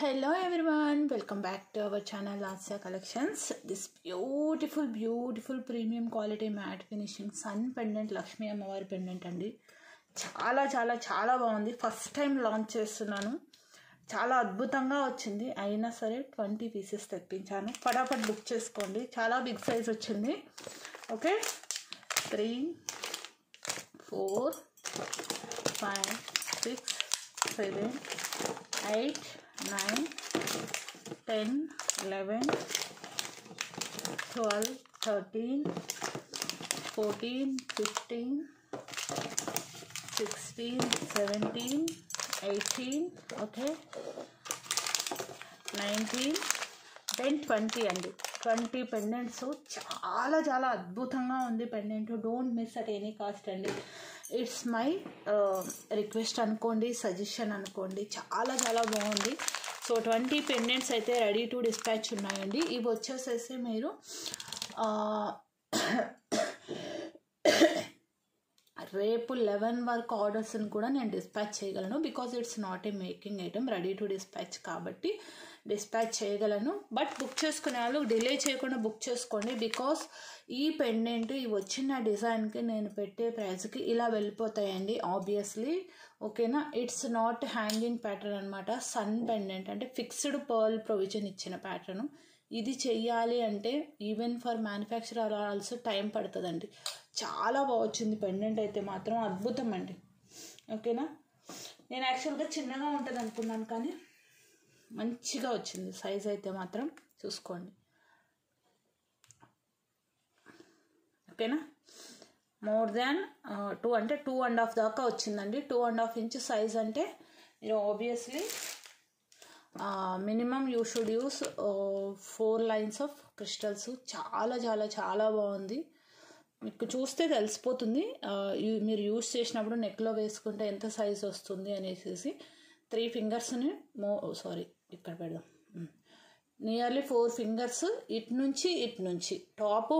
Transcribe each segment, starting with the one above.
Hello everyone, welcome back to our channel Lasya Collections. This beautiful premium quality matte finishing sun pendant Lakshmi Ammavari pendant andi. చాలా బాగుంది. First time launch చేస్తున్నాను. చాలా అద్భుతంగా వచ్చింది. అయినా సరే 20 పీసెస్ తెప్పించాను. ఫటాఫట్ బుక్ చేసుకోండి. చాలా బిగ్ సైజ్ వచ్చింది. ఓకే, 3 4 5 6 7 8 9 10 11 12 13 14 15 16 17 18 okay 19 then 20 అండి. 20 పెండెంట్స్ చాలా అద్భుతంగా ఉంది. Pendant don't miss at any cost అండి. ఇట్స్ మై రిక్వెస్ట్ అనుకోండి, సజెషన్ అనుకోండి. చాలా బాగుంది. సో 20 పెండెంట్స్ అయితే రెడీ టు డిస్పాచ్ ఉన్నాయండి. ఇవి వచ్చేసేసి మీరు రేపు 11 వరకు ఆర్డర్స్ని కూడా నేను డిస్పాచ్ చేయగలను. Because it's not a making item, ready to dispatch కాబట్టి డిస్పాచ్ చేయగలను. బట్ బుక్ చేసుకునే వాళ్ళు డిలే చేయకుండా బుక్ చేసుకోండి. బికాస్ ఈ పెండెంట్ ఈ వచ్చిన డిజైన్కి నేను పెట్టే ప్రైస్కి ఇలా వెళ్ళిపోతాయండి ఆబ్వియస్లీ. ఓకేనా, ఇట్స్ నాట్ హ్యాంగింగ్ ప్యాటర్న్ అనమాట. సన్ పెండెంట్ అంటే ఫిక్స్డ్ పర్ల్ ప్రొవిజన్ ఇచ్చిన ప్యాటర్న్. ఇది చెయ్యాలి అంటే even for manufacturer also time పడుతుందండి. చాలా బాగా వచ్చింది పెండెంట్ అయితే మాత్రం అద్భుతం అండి. ఓకేనా, నేను యాక్చువల్గా చిన్నగా ఉంటుంది అనుకున్నాను కానీ మంచిగా వచ్చింది. సైజ్ అయితే మాత్రం చూసుకోండి. ఓకేనా, మోర్ దాన్ 2 అంటే 2.5 దాకా వచ్చిందండి. 2.5 ఇంచ్ సైజ్ అంటే మీరు obviously minimum you should use 4 lines of crystals. చాలా బాగుంది. మీకు చూస్తే తెలిసిపోతుంది. మీరు యూస్ చేసినప్పుడు నెక్లో వేసుకుంటే ఎంత సైజ్ వస్తుంది అనేసి 3 ఫింగర్స్ని ఇక్కడ పెడదాం. నియర్లీ 4 ఫింగర్స్ ఇటు నుంచి టాప్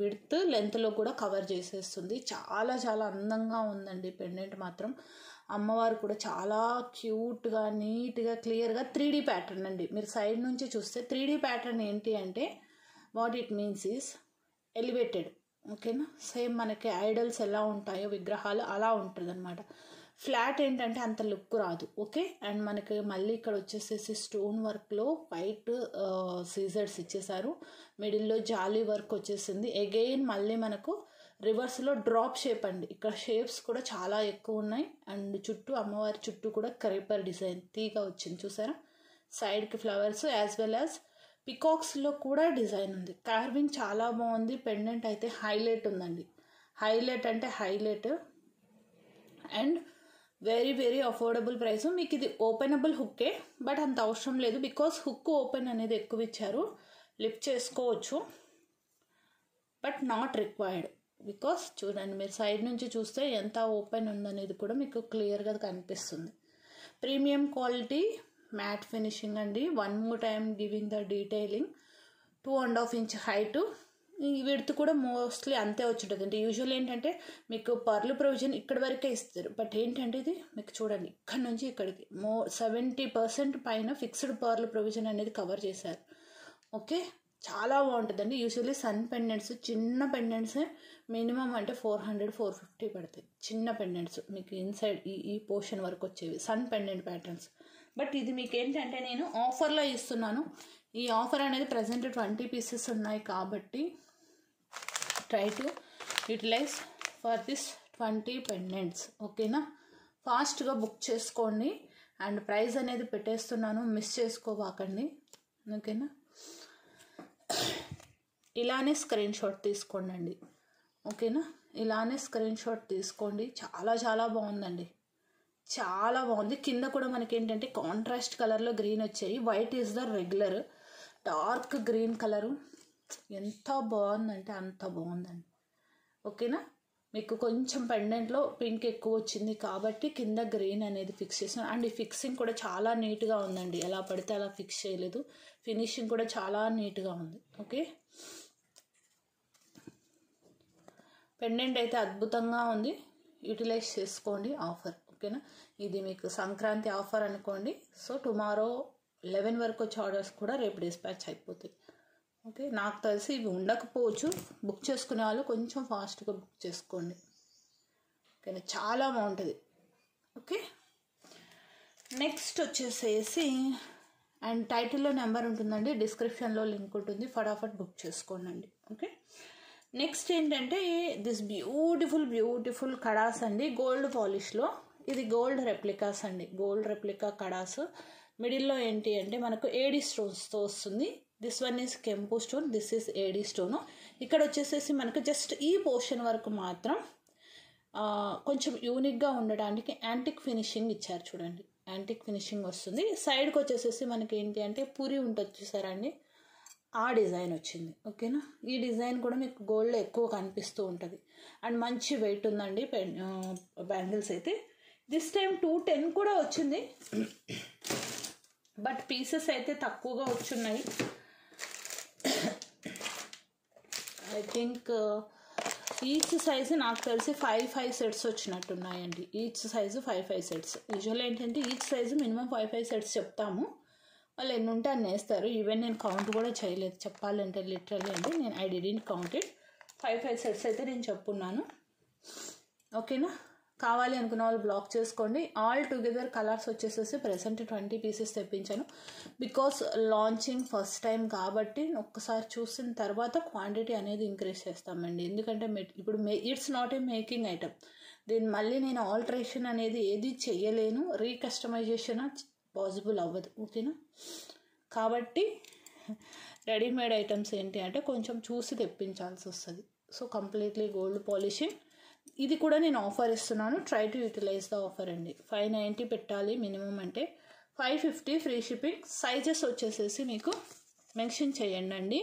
విడ్త్ లెంత్లో కూడా కవర్ చేసేస్తుంది. చాలా అందంగా ఉందండి పెండెంట్ మాత్రం. అమ్మవారు కూడా చాలా క్యూట్గా నీట్గా క్లియర్గా 3D ప్యాటర్న్ అండి. మీరు సైడ్ నుంచి చూస్తే 3D ప్యాటర్న్ ఏంటి అంటే what it means is elevated. ఓకేనా, సేమ్ మనకి ఐడల్స్ ఎలా ఉంటాయో విగ్రహాలు అలా ఉంటుంది అనమాట. ఫ్లాట్ ఏంటంటే అంత లుక్ రాదు. ఓకే, అండ్ మనకి మళ్ళీ ఇక్కడ వచ్చేసేసి స్టోన్ వర్క్లో వైట్ సీజర్స్ ఇచ్చేసారు. మిడిల్లో జాలీ వర్క్ వచ్చేసింది. అగైన్ మళ్ళీ మనకు రివర్స్లో డ్రాప్ షేప్ అండి. ఇక్కడ షేప్స్ కూడా చాలా ఎక్కువ ఉన్నాయి. అండ్ చుట్టూ అమ్మవారి చుట్టూ కూడా క్రేపర్ డిజైన్ తీగా వచ్చింది చూసారా. సైడ్కి ఫ్లవర్స్ యాజ్ వెల్ యాజ్ పికాక్స్లో కూడా డిజైన్ ఉంది. కార్వింగ్ చాలా బాగుంది. పెండెంట్ అయితే హైలైట్ ఉందండి. హైలైట్ అంటే highlight. And very affordable price. మీకు ఇది ఓపెనబుల్ హుక్కే, బట్ అంత అవసరం లేదు. బికాస్ హుక్ ఓపెన్ అనేది ఎక్కువ ఇచ్చారు. లిఫ్ట్ చేసుకోవచ్చు బట్ నాట్ రిక్వైర్డ్. బికాస్ చూడండి, మీరు సైడ్ నుంచి చూస్తే ఎంత ఓపెన్ ఉందనేది కూడా మీకు క్లియర్గా కనిపిస్తుంది. ప్రీమియం క్వాలిటీ మ్యాట్ ఫినిషింగ్ అండి. 1 more time giving the detailing. 2.5 inch height. ఈ విడ్త్ కూడా మోస్ట్లీ అంతే వచ్చుంటుంది. అంటే యూజువల్ ఏంటంటే మీకు పర్లు ప్రొవిజన్ ఇక్కడ వరకే ఇస్తారు. బట్ ఏంటంటే ఇది మీకు చూడండి ఇక్కడ నుంచి ఇక్కడికి 70% పైన ఫిక్స్డ్ పర్లు ప్రొవిజన్ అనేది కవర్ చేశారు. ఓకే, చాలా బాగుంటుందండి. యూజువల్లీ సన్ పెండెంట్స్ చిన్న పెండెంట్స్ మినిమం అంటే 400-450 పడతాయి. చిన్న పెండెంట్స్ మీకు ఇన్సైడ్ ఈ పోర్షన్ వరకు వచ్చేవి సన్ పెండెంట్ ప్యాటర్న్స్. బట్ ఇది మీకు ఏంటంటే నేను ఆఫర్లో ఇస్తున్నాను. ఈ ఆఫర్ అనేది ప్రజెంట్ 20 పీసెస్ ఉన్నాయి కాబట్టి try to utilise for this 20 pendants. ఓకేనా, ఫాస్ట్గా బుక్ చేసుకోండి. అండ్ ప్రైస్ అనేది పెట్టేస్తున్నాను, మిస్ చేసుకోవాకండి. ఓకేనా, ఇలానే స్క్రీన్ షాట్ తీసుకోండి. ఓకేనా, ఇలానే స్క్రీన్ షాట్ తీసుకోండి. చాలా బాగుందండి. చాలా బాగుంది. కింద కూడా మనకి ఏంటంటే కాంట్రాస్ట్ కలర్లో గ్రీన్ వచ్చాయి. White is the regular. Dark green colour ఎంత బాగుందంటే అంత బాగుందండి. ఓకేనా, మీకు కొంచెం పెండెంట్లో పింక్ ఎక్కువ వచ్చింది కాబట్టి కింద గ్రీన్ అనేది ఫిక్స్ చేసాను. అండ్ ఈ ఫిక్సింగ్ కూడా చాలా నీట్గా ఉందండి. ఎలా పడితే అలా ఫిక్స్ చేయలేదు. ఫినిషింగ్ కూడా చాలా నీట్గా ఉంది. ఓకే, పెండెంట్ అయితే అద్భుతంగా ఉంది. యూటిలైజ్ చేసుకోండి ఆఫర్. ఓకేనా, ఇది మీకు సంక్రాంతి ఆఫర్ అనుకోండి. సో టుమారో 11 వరకు వచ్చే ఆర్డర్స్ కూడా రేపు డిస్పాచ్ అయిపోతుంది. ఓకే, నాకు తెలిసి ఇవి ఉండకపోవచ్చు. బుక్ చేసుకునే వాళ్ళు కొంచెం ఫాస్ట్గా బుక్ చేసుకోండి. ఓకేనా, చాలా బాగుంటుంది. ఓకే, నెక్స్ట్ వచ్చేసేసి అండ్ టైటిల్లో నెంబర్ ఉంటుందండి, డిస్క్రిప్షన్లో లింక్ ఉంటుంది, ఫటాఫట్ బుక్ చేసుకోండి. ఓకే, నెక్స్ట్ ఏంటంటే దిస్ బ్యూటిఫుల్ కడాస్ అండి, గోల్డ్ పాలిష్లో. ఇది గోల్డ్ రెప్లికాస్ అండి, గోల్డ్ రెప్లికా కడాస్. మిడిల్లో ఏంటి అంటే మనకు ఏడీ స్టోన్స్తో వస్తుంది. దిస్ వన్ ఈజ్ కెంపు stone, this is AD stone. ఇక్కడ వచ్చేసేసి మనకు జస్ట్ ఈ పోర్షన్ వరకు మాత్రం కొంచెం యూనిక్గా ఉండడానికి యాంటిక్ ఫినిషింగ్ ఇచ్చారు. చూడండి, యాంటిక్ ఫినిషింగ్ వస్తుంది. సైడ్కి వచ్చేసేసి మనకి ఏంటి అంటే పూరి ఉంటుంది చూసారా అండి, ఆ డిజైన్ వచ్చింది. ఓకేనా, ఈ డిజైన్ కూడా మీకు గోల్డ్లో ఎక్కువ కనిపిస్తూ ఉంటుంది. అండ్ మంచి వెయిట్ ఉందండి బ్యాంగిల్స్ అయితే. దిస్ టైం 210 కూడా వచ్చింది, బట్ పీసెస్ అయితే తక్కువగా వచ్చున్నాయి. ఐ థింక్ ఈచ్ సైజు నాకు తెలిసి 5 సెట్స్ వచ్చినట్టున్నాయండి. Each size 5 sets. యూజువల్ ఏంటంటే ఈచ్ సైజు మినిమం 5 సెట్స్ చెప్తాము, వాళ్ళు ఎన్ని ఉంటే అన్ని వేస్తారు. ఈవెన్ నేను కౌంట్ కూడా చేయలేదు చెప్పాలంటే, లిటరల్లీ అండి నేను I didn't count it. 5 sets అయితే నేను చెప్పున్నాను. ఓకేనా, కావాలి అనుకున్న వాళ్ళు బ్లాక్ చేసుకోండి. ఆల్ టుగెదర్ కలర్స్ వచ్చేసేసి ప్రెసెంట్ 20 పీసెస్ తెప్పించాను. బికాస్ లాంచింగ్ ఫస్ట్ టైం కాబట్టి ఒక్కసారి చూసిన తర్వాత క్వాంటిటీ అనేది ఇంక్రీజ్ చేస్తామండి. ఎందుకంటే ఇప్పుడు it's not a making item, దీన్ని మళ్ళీ నేను ఆల్టరేషన్ అనేది ఏది చేయలేను, రీకస్టమైజేషన్ పాసిబుల్ అవ్వదు. ఓకేనా, కాబట్టి రెడీమేడ్ ఐటమ్స్ ఏంటి అంటే కొంచెం చూసి తెప్పించాల్సి వస్తుంది. So completely gold polishing. ఇది కూడా నేను ఆఫర్ ఇస్తున్నాను, try to utilize the offer అండి. 590 పెట్టాలి మినిమం, అంటే 550 ఫ్రీ షిప్పింగ్. సైజెస్ వచ్చేసేసి మీకు మెన్షన్ చేయండి అండి,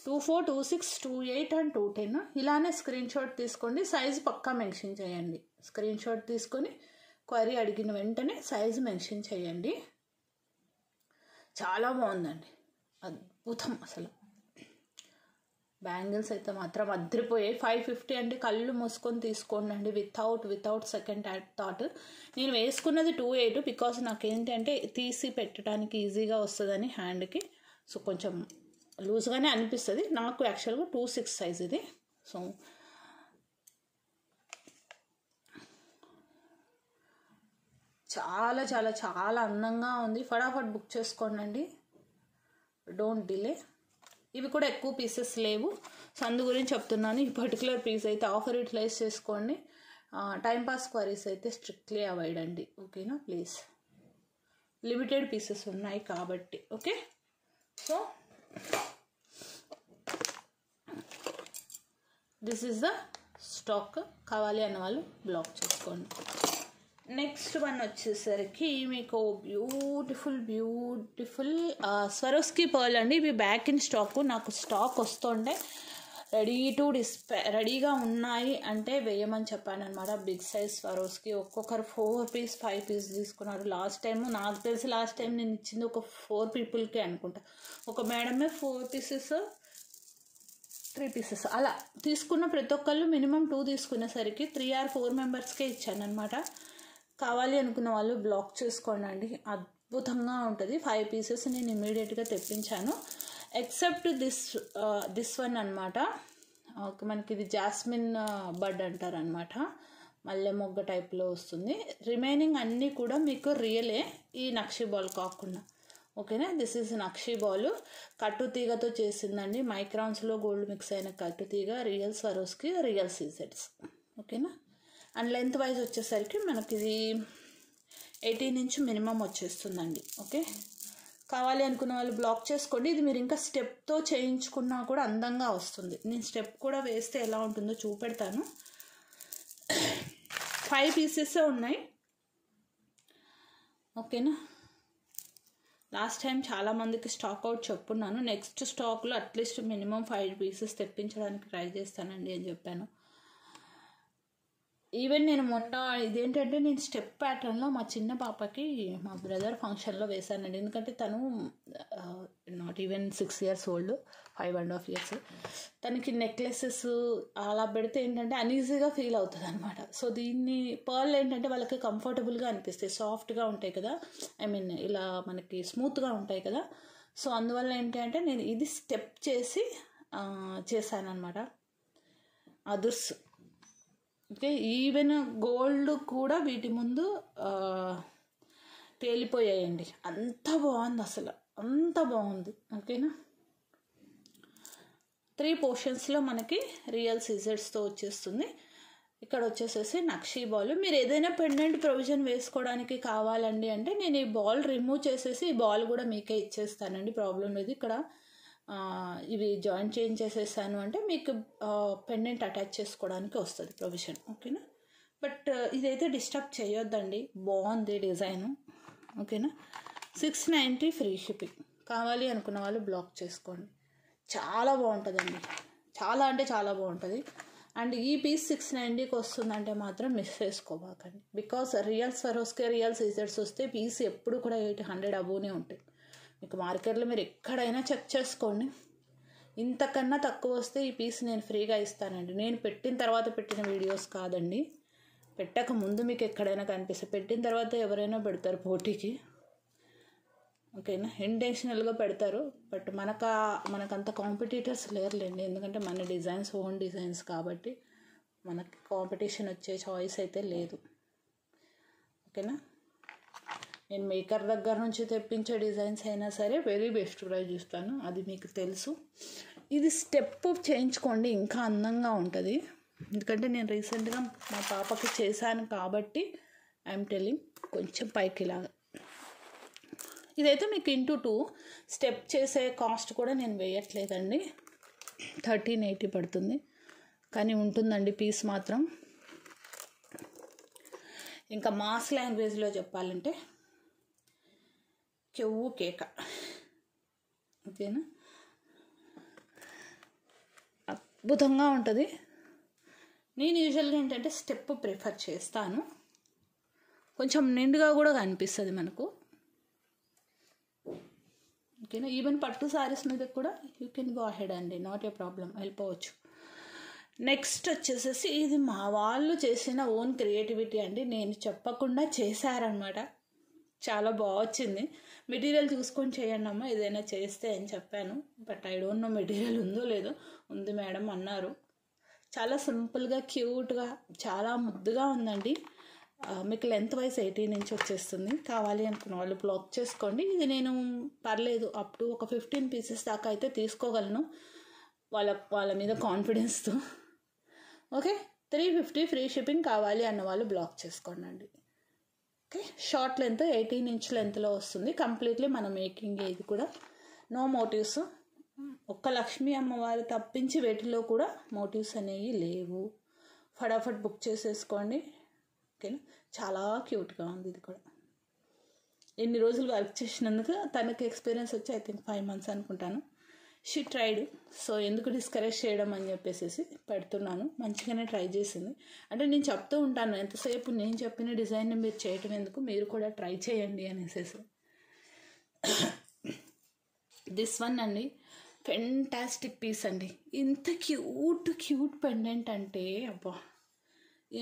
24, 26, 28 అండ్ 210. ఇలానే స్క్రీన్ షాట్ తీసుకోండి, సైజు పక్కా మెన్షన్ చేయండి. స్క్రీన్ షాట్ తీసుకొని క్వరీ అడిగిన వెంటనే సైజు మెన్షన్ చేయండి. చాలా బాగుందండి, అద్భుతం అసలు. బ్యాంగిల్స్ అయితే మాత్రం అద్దరిపోయాయి. 550 అంటే కళ్ళు మూసుకొని తీసుకోండి అండి, వితౌట్ సెకండ్ థాట్. నేను వేసుకున్నది 28 బికాస్ నాకేంటంటే తీసి పెట్టడానికి ఈజీగా వస్తుందని హ్యాండ్కి. సో కొంచెం లూజ్గానే అనిపిస్తుంది నాకు. యాక్చువల్గా 26 సైజ్ ఇది. సో చాలా చాలా చాలా అందంగా ఉంది. ఫటాఫట్ బుక్ చేసుకోండి అండి, డోంట్ డిలే. ఇవి కూడా ఎక్కువ పీసెస్ లేవు, సో అందు గురించి చెప్తున్నాను. ఈ పర్టికులర్ పీస్ అయితే ఆఫర్ యూటిలైజ్ చేసుకోండి. టైంపాస్ క్వరీస్ అయితే స్ట్రిక్ట్లీ అవాయిడ్ అండి. ఓకేనా, ప్లీజ్. లిమిటెడ్ పీసెస్ ఉన్నాయి కాబట్టి. Okay, so this is the stock. కావాలి అన్న వాళ్ళు బ్లాక్ చేసుకోండి. నెక్స్ట్ వన్ వచ్చేసరికి మీకు బ్యూటిఫుల్ స్వరోస్కి పర్ల్ అండి. ఇవి బ్యాక్ ఇన్ స్టాక్, నాకు స్టాక్ వస్తుండే రెడీగా ఉన్నాయి అంటే వేయమని చెప్పాను అనమాట. బిగ్ సైజ్ స్వరోస్కి ఒక్కొక్కరు 4 పీస్ 5 పీస్ తీసుకున్నారు. లాస్ట్ టైం నాకు తెలిసి నేను ఇచ్చింది ఒక 4 పీపుల్కే అనుకుంటా. ఒక మేడమే 4 పీసెస్ 3 పీసెస్ అలా తీసుకున్న. ప్రతి ఒక్కళ్ళు మినిమం 2 తీసుకునేసరికి 3 or 4 మెంబర్స్కే ఇచ్చాను అనమాట. కావాలి అనుకున్న వాళ్ళు బ్లాక్ చేసుకోండి అండి, అద్భుతంగా ఉంటుంది. 5 పీసెస్ నేను ఇమీడియట్గా తెప్పించాను. ఎక్సెప్ట్ దిస్ వన్ అనమాట. మనకి ఇది జాస్మిన్ బడ్ అంటారు అనమాట, మల్లె మొగ్గ టైప్లో వస్తుంది. రిమైనింగ్ అన్నీ కూడా మీకు రియలే, ఈ నక్షి బాల్ కాకుండా. ఓకేనా, దిస్ ఈజ్ నక్షి బాల్, కట్టు తీగతో చేసిందండి. మైక్రాన్స్లో గోల్డ్ మిక్స్ అయిన కట్టు తీగ, రియల్ స్వరోస్కి రియల్ సీజెడ్స్. ఓకేనా, అండ్ లెంత్ వైజ్ వచ్చేసరికి మనకి ఇది 18 ఇంచ్ మినిమం వచ్చేస్తుందండి. ఓకే, కావాలి అనుకున్న వాళ్ళు బ్లాక్ చేసుకోండి. ఇది మీరు ఇంకా స్టెప్తో చేయించుకున్నా కూడా అందంగా వస్తుంది. నేను స్టెప్ కూడా వేస్తే ఎలా ఉంటుందో చూపెడతాను. 5 పీసెస్ ఉన్నాయి. ఓకేనా, లాస్ట్ టైం చాలామందికి స్టాక్ అవుట్ చెప్పున్నాను. నెక్స్ట్ స్టాక్లో అట్లీస్ట్ మినిమం 5 పీసెస్ తెప్పించడానికి ట్రై చేస్తానండి అని చెప్పాను. ఈవెన్ నేను మొన్న ఇదేంటంటే నేను స్టెప్ ప్యాటర్న్లో మా చిన్న పాపకి మా బ్రదర్ ఫంక్షన్లో వేశానండి. ఎందుకంటే తను not even 6 years old, 5.5 years. తనకి నెక్లెసెస్ అలా పెడితే ఏంటంటే అన్ఈజీగా ఫీల్ అవుతుంది అనమాట. సో దీన్ని పర్ల్ ఏంటంటే వాళ్ళకి కంఫర్టబుల్గా అనిపిస్తాయి, సాఫ్ట్గా ఉంటాయి కదా, ఐ మీన్ ఇలా మనకి స్మూత్గా ఉంటాయి కదా. సో అందువల్ల ఏంటి అంటే నేను ఇది స్టెప్ చేసి చేశాను అనమాట. అదుర్స్ ఓకే. ఈవెన్ గోల్డ్ కూడా వీటి ముందు తేలిపోయాయండి. అంత బాగుంది, అసలు అంత బాగుంది. ఓకేనా. 3 portionsలో మనకి రియల్ సీజర్స్తో వచ్చేస్తుంది. ఇక్కడ వచ్చేసేసి నక్షీ బాల్. మీరు ఏదైనా పెండెంట్ ప్రొవిజన్ వేసుకోవడానికి కావాలండి అంటే నేను ఈ బాల్ రిమూవ్ చేసేసి ఈ బాల్ కూడా మీకే ఇచ్చేస్తానండి, ప్రాబ్లం లేదు. ఇక్కడ ఇవి జాయింట్ చేంజ్ చేసేసాను అంటే మీకు పెండెంట్ అటాచ్ చేసుకోవడానికి వస్తుంది ప్రొవిజన్. ఓకేనా. బట్ ఇదైతే డిస్టర్బ్ చేయొద్దండి, బాగుంది డిజైను. ఓకేనా. 690 ఫ్రీ షిప్పింగ్. కావాలి అనుకున్న వాళ్ళు బ్లాక్ చేసుకోండి. చాలా బాగుంటుందండి, చాలా అంటే చాలా బాగుంటుంది. అండ్ ఈ పీస్ 690కి వస్తుందంటే మాత్రం మిస్ చేసుకోబాకండి. బికాస్ రియల్ స్వరోస్కే రియల్ సీజర్స్ వస్తే పీస్ ఎప్పుడు కూడా 800 అబోనే ఉంటాయి. మీకు మార్కెట్లో మీరు ఎక్కడైనా చెక్ చేసుకోండి, ఇంతకన్నా తక్కువ వస్తే ఈ పీస్ నేను ఫ్రీగా ఇస్తానండి. నేను పెట్టిన తర్వాత పెట్టిన వీడియోస్ కాదండి, పెట్టక ముందు మీకు ఎక్కడైనా కనిపిస్తే, పెట్టిన తర్వాత ఎవరైనా పెడతారు పోటీకి. ఓకేనా. ఇంటెన్షనల్గా పెడతారు. బట్ మనకంత కాంపిటీటర్స్ లేరులేండి, ఎందుకంటే మన డిజైన్స్ ఓన్ డిజైన్స్ కాబట్టి మనకి కాంపిటీషన్ వచ్చే చాయిస్ అయితే లేదు. ఓకేనా. నేను మేకర్ దగ్గర నుంచి తెప్పించే డిజైన్స్ అయినా సరే వెరీ బెస్ట్ ప్రైస్ ఇస్తాను, అది మీకు తెలుసు. ఇది స్టెప్ చేయించుకోండి, ఇంకా అందంగా ఉంటుంది. ఎందుకంటే నేను రీసెంట్గా మా పాపకి చేశాను కాబట్టి ఐఎమ్ టెల్లింగ్. కొంచెం పైకి లాగా ఇదైతే మీకు ఇంటూ 2 స్టెప్ చేసే కాస్ట్ కూడా నేను వేయట్లేదండి. 1380 పడుతుంది, కానీ ఉంటుందండి పీస్ మాత్రం. ఇంకా మాస్ లాంగ్వేజ్లో చెప్పాలంటే చెవు కేక. ఓకేనా. అద్భుతంగా ఉంటుంది. నేను యూజువల్గా ఏంటంటే స్టెప్ ప్రిఫర్ చేస్తాను, కొంచెం నిండుగా కూడా కనిపిస్తుంది మనకు. ఓకేనా. ఈవెన్ పట్టు శారీస్ మీద కూడా యూ కెన్ గో అహెడ్ అండి, నాట్ ఏ ప్రాబ్లం, వెళ్ళిపోవచ్చు. నెక్స్ట్ వచ్చేసేసి ఇది మా వాళ్ళు చేసిన ఓన్ క్రియేటివిటీ అండి, నేను చెప్పకుండా చేశారనమాట. చాలా బాగా వచ్చింది. మెటీరియల్ చూసుకొని చేయండి అమ్మ ఏదైనా చేస్తే అని చెప్పాను. But I don't know material ఉందో లేదో. ఉంది మేడం అన్నారు. చాలా సింపుల్గా క్యూట్గా చాలా ముద్దుగా ఉందండి. మీకు లెంత్ వైజ్ 18 inch వచ్చేస్తుంది. కావాలి అనుకున్న వాళ్ళు బ్లాక్ చేసుకోండి. ఇది నేను పర్లేదు అప్ టు ఒక 15 pieces దాకా అయితే తీసుకోగలను, వాళ్ళ మీద కాన్ఫిడెన్స్తో. ఓకే. 350 free shipping. కావాలి అన్న వాళ్ళు బ్లాక్ చేసుకోండి అండి. ఓకే. షార్ట్ లెంత్ 18 inch లెంత్లో వస్తుంది. కంప్లీట్లీ మన మేకింగ్. ఇది కూడా నో మోటివ్స్. ఒక్క లక్ష్మీ అమ్మవారు తప్పించి వీటిలో కూడా మోటివ్స్ అనేవి లేవు. ఫటాఫట్ బుక్ చేసేసుకోండి. ఓకేనా. చాలా క్యూట్గా ఉంది ఇది కూడా. ఎన్ని రోజులు వర్క్ చేసినందుకు తనకి ఎక్స్పీరియన్స్ వచ్చి ఐ థింక్ 5 months అనుకుంటాను. She tried. సో ఎందుకు డిస్కరేజ్ చేయడం అని చెప్పేసి పెడుతున్నాను. మంచిగానే ట్రై చేసింది. అంటే నేను చెప్తూ ఉంటాను, ఎంతసేపు నేను చెప్పిన డిజైన్ని మీరు చేయటం ఎందుకు, మీరు కూడా ట్రై చేయండి అనేసి. దిస్ వన్ అండి, ఫెంటాస్టిక్ పీస్ అండి. ఇంత క్యూట్ పెండెంట్ అంటే అబ్బా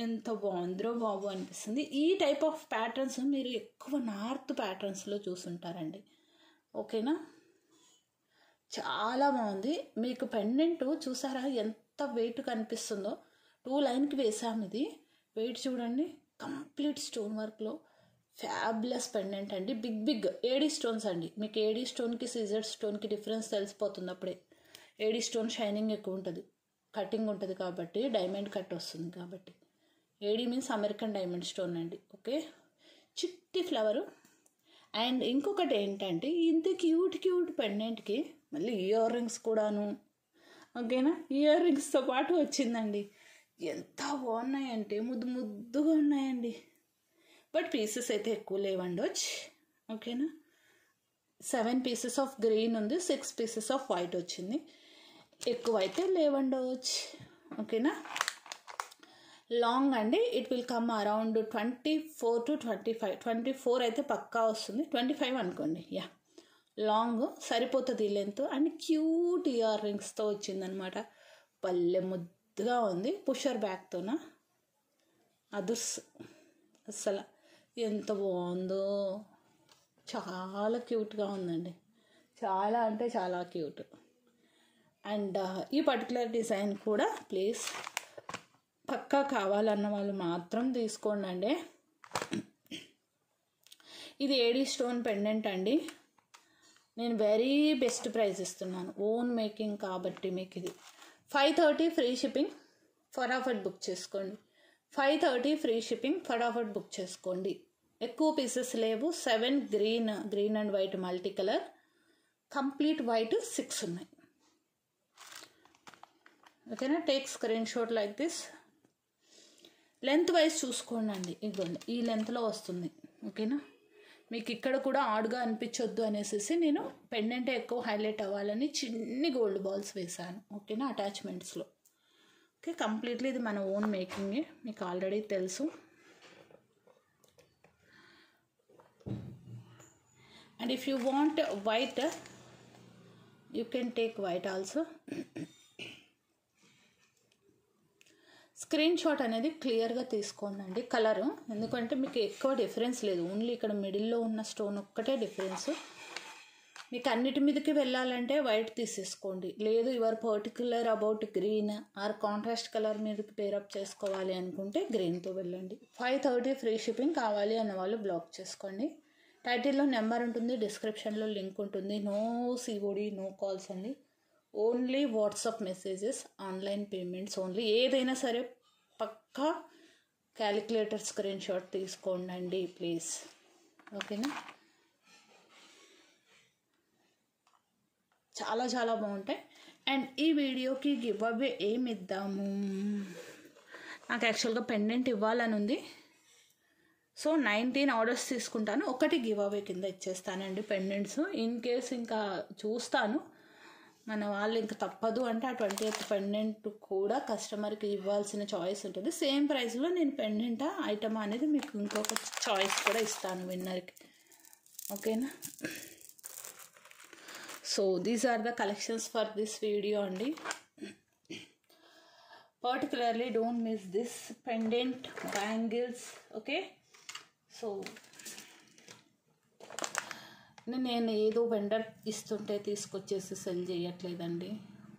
ఎంత బాగుందిరో బాబు అనిపిస్తుంది. ఈ టైప్ ఆఫ్ ప్యాటర్న్స్ మీరు ఎక్కువ నార్త్ ప్యాటర్న్స్లో చూసుంటారండి. ఓకేనా. చాలా బాగుంది. మీకు పెండెంట్ చూసారా ఎంత వెయిట్ కనిపిస్తుందో. 2 lineకి వేసాము. ఇది వెయిట్ చూడండి, కంప్లీట్ స్టోన్ వర్క్లో ఫ్యాబులస్ పెండెంట్ అండి. బిగ్ ఏడీ స్టోన్స్ అండి. మీకు ఏడీ స్టోన్కి సీజర్ స్టోన్కి డిఫరెన్స్ తెలిసిపోతుంది అప్పుడే. ఏడీ స్టోన్ షైనింగ్ ఎక్కువ ఉంటుంది, కటింగ్ ఉంటుంది కాబట్టి, డైమండ్ కట్ వస్తుంది కాబట్టి. ఏడీ మీన్స్ అమెరికన్ డైమండ్ స్టోన్ అండి. ఓకే. చిట్టి ఫ్లవరు. అండ్ ఇంకొకటి ఏంటంటే ఇంత క్యూట్ పెండెంట్కి మళ్ళీ ఇయర్ రింగ్స్ కూడాను. ఓకేనా. ఇయర్ రింగ్స్తో పాటు వచ్చిందండి. ఎంత బాగున్నాయంటే ముద్దుగా ఉన్నాయండి. బట్ పీసెస్ అయితే ఎక్కువ లేవండి. ఓకేనా. 7 pieces ఆఫ్ గ్రీన్ ఉంది, 6 pieces ఆఫ్ వైట్ వచ్చింది. ఎక్కువ అయితే లేవండి. ఓకేనా. లాంగ్ అండి. It will come around 24 to 25. 24 అయితే పక్కా వస్తుంది, 25 అనుకోండి. యా, లాంగ్ సరిపోతుంది ఈ లెంత్. అండ్ క్యూట్ ఇయర్ రింగ్స్తో వచ్చిందనమాట. పల్లె ముద్దుగా ఉంది, పుషర్ బ్యాక్తోన. అదుర్స్ అస్సలు ఎంత బాగుందో, చాలా క్యూట్గా ఉందండి. చాలా అంటే చాలా క్యూట్. అండ్ ఈ పర్టికులర్ డిజైన్ కూడా ప్లీజ్ పక్కా కావాలన్న వాళ్ళు మాత్రం తీసుకోండి అండి. ఇది ఏడీ స్టోన్ పెండెంట్ అండి. నేను వెరీ బెస్ట్ ప్రైస్ ఇస్తున్నాను, ఓన్ మేకింగ్ కాబట్టి మీకు ఇది 530 ఫ్రీ షిప్పింగ్. ఫటాఫట్ బుక్ చేసుకోండి. 530 ఫ్రీ షిప్పింగ్, ఫటాఫట్ బుక్ చేసుకోండి. ఎక్కువ పీసెస్ లేవు. 7 green and white multi colour, complete white 6 ఉన్నాయి. ఓకేనా, take screen shot like this. Length wise చూసుకోండి అండి, ఇదిగోండి ఈ లెంత్లో వస్తుంది. ఓకేనా, మీకు ఇక్కడ కూడా ఆడ్గా అనిపించొద్దు అనేసి నేను పెండెంట్ ఎక్కువ హైలైట్ అవ్వాలని చిన్ని గోల్డ్ బాల్స్ వేసాను. ఓకేనా, అటాచ్మెంట్స్లో. ఓకే, కంప్లీట్లీ ఇది మన ఓన్ మేకింగే, మీకు ఆల్రెడీ తెలుసు. And if you want white, you can take white also. Screen shot అనేది క్లియర్గా తీసుకోండి అండి కలరు, ఎందుకంటే మీకు ఎక్కువ డిఫరెన్స్ లేదు. ఓన్లీ ఇక్కడ మిడిల్లో ఉన్న స్టోన్ ఒక్కటే డిఫరెన్స్. మీకు అన్నిటి మీదకి వెళ్ళాలంటే వైట్ తీసేసుకోండి. లేదు your particular about green are contrast colour మీదకి పేరప్ చేసుకోవాలి అనుకుంటే గ్రీన్తో వెళ్ళండి. 530 ఫ్రీ షిప్పింగ్. కావాలి అన్న వాళ్ళు బ్లాక్ చేసుకోండి. టైటిల్లో నెంబర్ ఉంటుంది, డిస్క్రిప్షన్లో లింక్ ఉంటుంది. నో సిఓడి, నో కాల్స్ అండి. Only WhatsApp messages, online payments only. ఏదైనా సరే పక్కా క్యాలిక్యులేటర్ స్క్రీన్ షాట్ తీసుకోండి ప్లీజ్. ఓకేనా, చాలా చాలా బాగుంటాయి. అండ్ ఈ వీడియోకి గివ్ అవే ఏమి ఇద్దాము, నాకు యాక్చువల్గా పెండెంట్ ఇవ్వాలని ఉంది. సో 19 ఆర్డర్స్ తీసుకుంటాను, ఒకటి గివ్ అవే కింద ఇచ్చేస్తానండి పెండెంట్స్. ఇన్ కేస్ ఇంకా చూస్తాను, మన వాళ్ళు ఇంకా తప్పదు అంటే ఆ 20th పెండెంట్ కూడా కస్టమర్కి ఇవ్వాల్సిన చాయిస్ ఉంటుంది. సేమ్ ప్రైస్లో నేను పెండెంట్ ఐటమ్ అనేది మీకు ఇంకొక చాయిస్ కూడా ఇస్తాను విన్నర్కి. ఓకేనా, so these are the collections for this video అండి. Particularly don't miss this pendant bangles. Okay, so నేను ఏదో వెండర్ ఇస్తుంటే తీసుకొచ్చేసి సెల్ చేయట్లేదండి.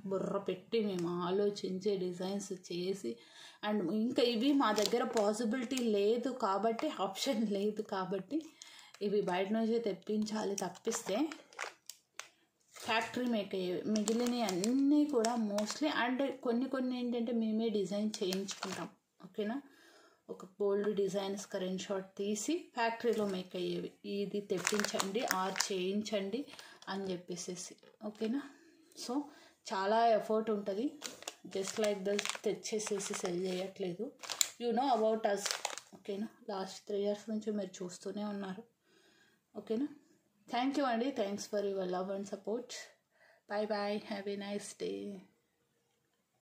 బుర్ర పెట్టి మేము ఆలోచించే డిజైన్స్ చేసి, అండ్ ఇంకా ఇవి మా దగ్గర పాసిబిలిటీ లేదు కాబట్టి, ఆప్షన్ లేదు కాబట్టి ఇవి బయట నుంచి తెప్పించాలి. తప్పిస్తే ఫ్యాక్టరీ మేక్ అయ్యేవి, మిగిలినవి అన్నీ కూడా మోస్ట్లీ. అండ్ కొన్ని ఏంటంటే మేమే డిజైన్ చేయించుకుంటాం. ఓకేనా, ఒక బోల్డ్ డిజైన్ స్క్రీన్ షాట్ తీసి ఫ్యాక్టరీలో మేక్ అయ్యేవి, ఇది తెప్పించండి ఆర్ చేయించండి అని చెప్పేసి. ఓకేనా, సో చాలా ఎఫర్ట్ ఉంటుంది. జస్ట్ లైక్ దస్ తెచ్చేసేసి సెల్ చేయట్లేదు. You know about us. ఓకేనా, లాస్ట్ 3 years నుంచి మీరు చూస్తూనే ఉన్నారు. ఓకేనా, థ్యాంక్ యూ అండి. Thanks for your love and support. Bye bye, have a nice day.